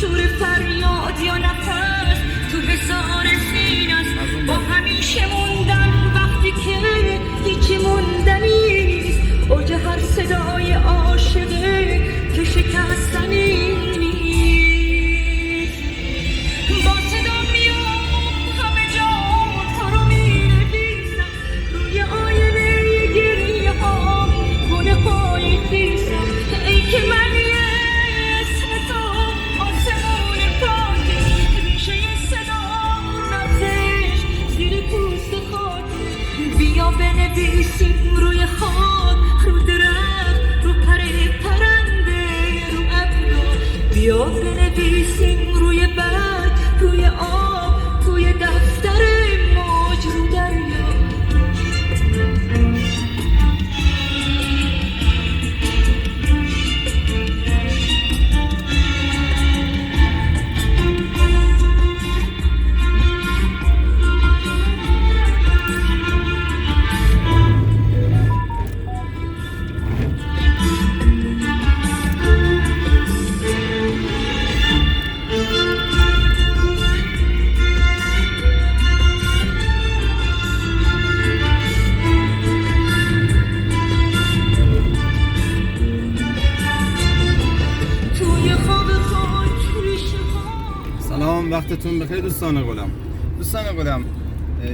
شور فریاد یا نفس تو حصار سینه است با همیشه موندن وقتی که هیچی مونده نیست اوج هر صدای عاشقه که شکستنی نیست با صدا میام همه جا تو رو می‌نویسم روی آینه گریه ها گونه های خیسم ای که من اسم تو آسمون پاکی ریشه صدا نزش زیر پوست خاکی بیا بنویسیم روی خاک رو درخت رو پرنده رو ابر بیا بنویسیم روی برگ روی آب توی دفتر موج رو دریا سلام، وقتتون بخیر دوستان گلم.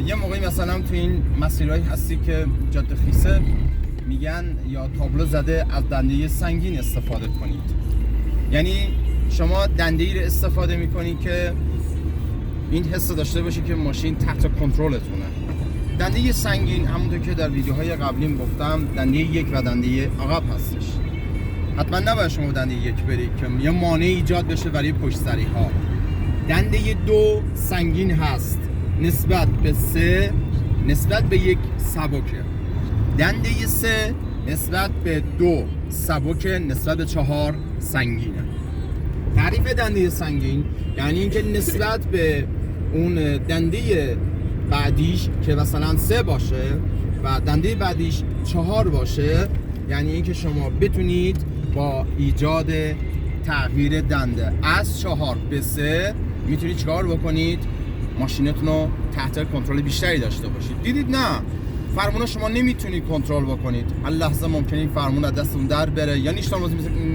یه موقعی مثلا تو این مسیرهایی هستی که جاده خیسه میگن یا تابلو زده از دنده سنگین استفاده کنید. یعنی شما دنده ای رو استفاده میکنید که این حس داشته باشی که ماشین تحت کنترلتونه. دنده سنگین همونطور که در ویدیوهای قبلیم گفتم دنده یک و دنده عقب هستش. حتما نباید شما دنده یک برید که یه مانع ایجاد بشه برای پشت سری ها. دنده دو سنگین هست نسبت به سه، نسبت به یک سبکه. دنده سه نسبت به دو سبکه، نسبت به چهار سنگینه. تعریف دنده سنگین یعنی اینکه نسبت به اون دنده بعدیش که مثلا سه باشه و دنده بعدیش چهار باشه، یعنی اینکه شما بتونید با ایجاد تغییر دنده از 4 به 3 میتونید چیکار بکنید؟ ماشینتون رو تحت کنترل بیشتری داشته باشید. دیدید نه؟ فرمون شما نمیتونید کنترل بکنید. هر لحظه ممکنه این فرمون از دستتون در بره یا نیشتان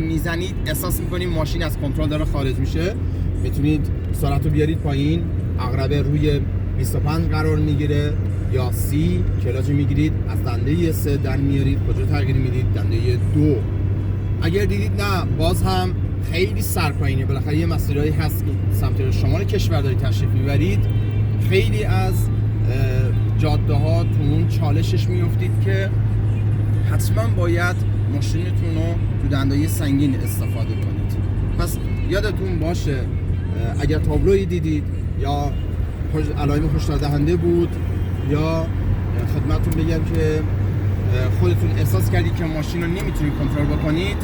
میزنید احساس میکنید ماشین از کنترل داره خارج میشه، میتونید سرعت رو بیارید پایین، عقربه روی 25 قرار میگیره یا 30 کلاج میگیرید، از دنده 3 در میارید، کجا تغییر میدید؟ دنده 2. اگر دیدید نه باز هم خیلی سرپایینه، بالاخره یه مسیرهایی هست که سمت شمال کشور دارید تشریف میبرید، خیلی از جاده ها تو اون چالشش میافتید که حتما باید ماشینتون رو تو دنده سنگین استفاده کنید. پس یادتون باشه اگر تابلویی دیدید یا علائم هشدار دهنده بود یا خدمتتون بگم که خودتون احساس کردید که ماشین رو نمیتونید کنترل بکنید،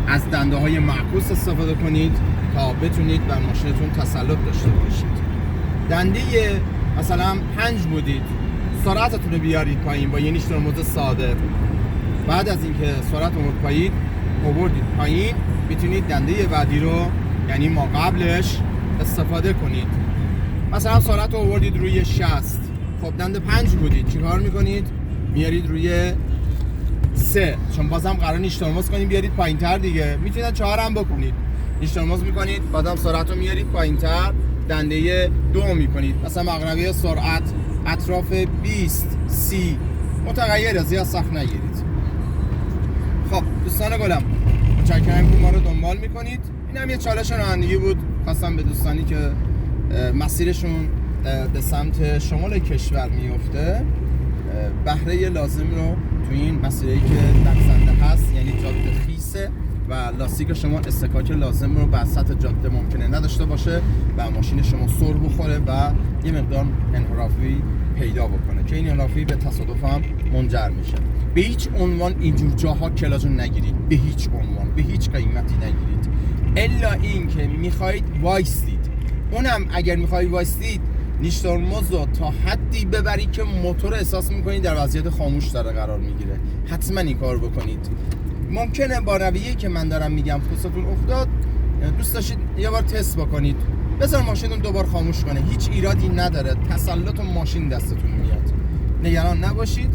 از دنده های معکوس استفاده کنید تا بتونید بر ماشینتون تسلط داشته باشید. دنده مثلا 5 بودید، سرعتتون رو بیارید پایین با یه نیش ترمز ساده. بعد از اینکه سرعت آوردید پایین میتونید دنده بعدی رو یعنی ما قبلش استفاده کنید. مثلا سرعت رو آوردید روی 60، خب دنده 5 بودید، چیکار میکنید؟ میارید روی 3، چون بازم قرار نیش ترمز کنید بیارید پایین تر دیگه. میتونید 4 هم بکنید، نیش ترمز میکنید، بعدم سرعت رو میارید پایین تر، دنده 2 میکنید. مثلا مقربه سرعت اطراف 20 30 متغیر، زیاد سخت نگیرید. خب دوستان گلم، متشکرم که ما رو دنبال میکنید. این هم یه چالش رانندگی بود، خواستم به دوستانی که مسیرشون به سمت شمال کشور میفته بهره لازم رو تو این مسیری که دقزنده هست، یعنی جاده خیسه و لاستیک شما استکاک لازم رو به سطح جاده ممکنه نداشته باشه و ماشین شما سر بخوره و یه مقدار انحرافی پیدا بکنه که این انحرافی به تصادف هم منجر میشه. به هیچ عنوان اینجور جاها کلاج نگیرید، به هیچ عنوان، به هیچ قیمتی نگیرید، الا این که میخواید وایستید. اونم اگر میخواید وایستید نیش ترمز رو تا حدی ببرید که موتور احساس میکنید در وضعیت خاموش داره قرار میگیره. حتما این کار بکنید. ممکنه با رویه‌ای که من دارم میگم خصوصتون افتاد دوست داشتید یه بار تست بکنید، بذار ماشینتون دوبار خاموش کنه، هیچ ایرادی نداره، تسلط ماشین دستتون میاد، نگران نباشید.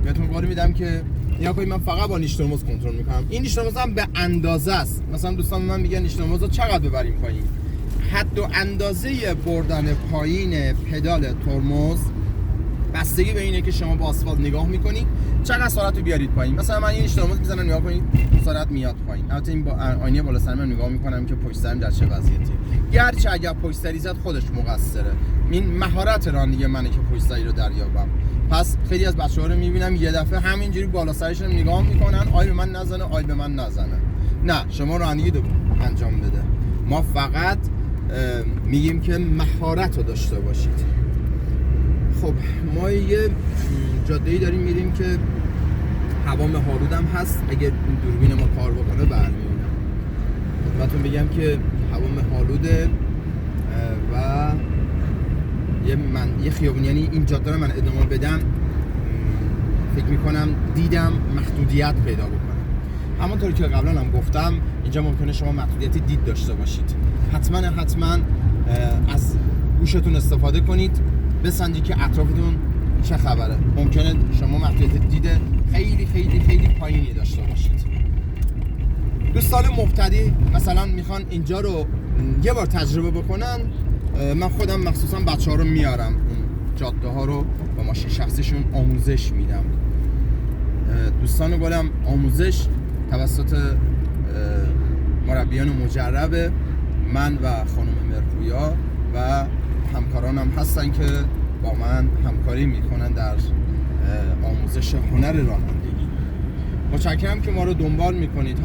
بهتون قول میدم که یا کنید من فقط با نیش ترمز کنترل میکنم. این نیش ترمز هم به اندازه است. مثلا دوستان من میگن نیش ترمز رو چقدر ببریم پایین. حد و اندازه بردن پایین پدال ترمز بستگی به اینه که شما با آسفالت نگاه میکنید چقدر سرعت رو بیارید پایین. مثلا من این نیش ترمز میزنم نگاه کنید سرعت میاد پایین. البته این با آینه بالا سرم نگاه میکنم که پشت سرم در چه وضعیتی. گرچه اگر پشت سری زد خودش مقصره. این مهارت رانندگی منه که پشت سری رو دریابم. پس خیلی از بچه‌ها رو میبینم یه دفعه همینجوری بالا سرشون نگاه میکنن، آی به من نزنه، آی به من نزنه. نه، شما رانندگی رو انجام بده. ما فقط میگیم که مهارت رو داشته باشید. خب ما یه جاده‌ای داریم میریم که هوا مه‌آلود هم هست. اگه دوربین ما کار بکنه برمی‌بینم. خدمتتون بگم که هوا مه‌آلوده و یه خیابون، یعنی این جاده رو من ادامه بدم فکر میکنم دیدم محدودیت پیدا بکنم. همونطور که قبلا هم گفتم اینجا ممکنه شما محدودیت دید داشته باشید. حتما از گوشتون استفاده کنید، بسنجید که اطرافتون چه خبره. ممکنه شما محدودیت دید خیلی خیلی خیلی پایینی داشته باشید. دوستان مبتدی مثلا میخوان اینجا رو یه بار تجربه بکنن، من خودم مخصوصا بچه ها رو میارم اون جاده ها رو با ماشین شخصیشون آموزش میدم. دوستان گلم آموزش توسط مربیان مجرب من و خانم مرپویا و همکارانم هستن که با من همکاری میکنن در آموزش هنر رانندگی. متشکرم که ما رو دنبال میکنید.